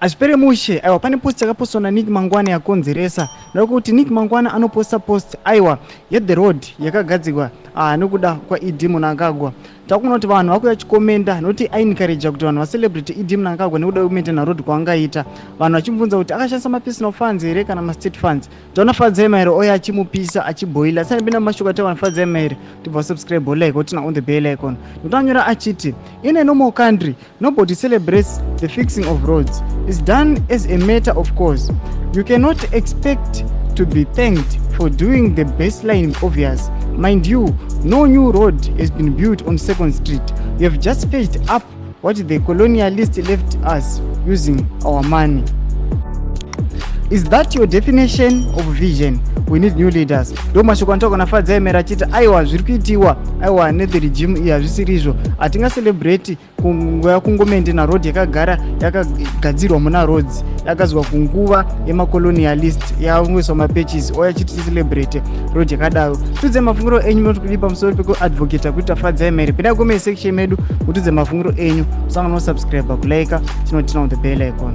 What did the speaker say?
Azvipere mushe, aiwa pane post yakapostwa naNick Mangwana yakonzeresa. Ndokuti Nick Mangwana anoposta post aiwa the road yakagadzirwa nokuda kwaED Mnangagwa. Takuona kuti vanhu vakuya chikomenda noti encourage kuti vanhu celebrate ED Mnangagwa nekuda kwemaintain road kwaangaita. Vanhu vachibvunza kuti akashandisa personal funds here kana state funds. Taona Fadzema here oya achimupisa achiboila. Sasa bina mashuka tawa Fadzema here to subscribe like kuti on the bell icon. Notanyora achiti in a normal country nobody celebrates the fixing of roads. It's done as a matter of course. You cannot expect to be thanked for doing the baseline obvious. Mind you, no new road has been built on 2nd Street. We have just patched up what the colonialists left us using our money. Is that your definition of vision? We need new leaders. Ndo mashoko antoko na Fadzema rachiti aiwa zviri kuitiwa aiwa nethe regime iya zvisirizvo atinga celebrate kunguva kungomaintaina road yakagadzirwa muna roads yakazwa kunguva yemacolonialist yaungoiswa mapatches oya chiti celebrate road yakadaro. Tudze mafungiro enyu motokudi pamusoro pekuadvocata kuita Fadzema here. Pinda comment section medu mutudze mafungiro enyu. Usanga no subscribe kulike chinotina on the bell icon.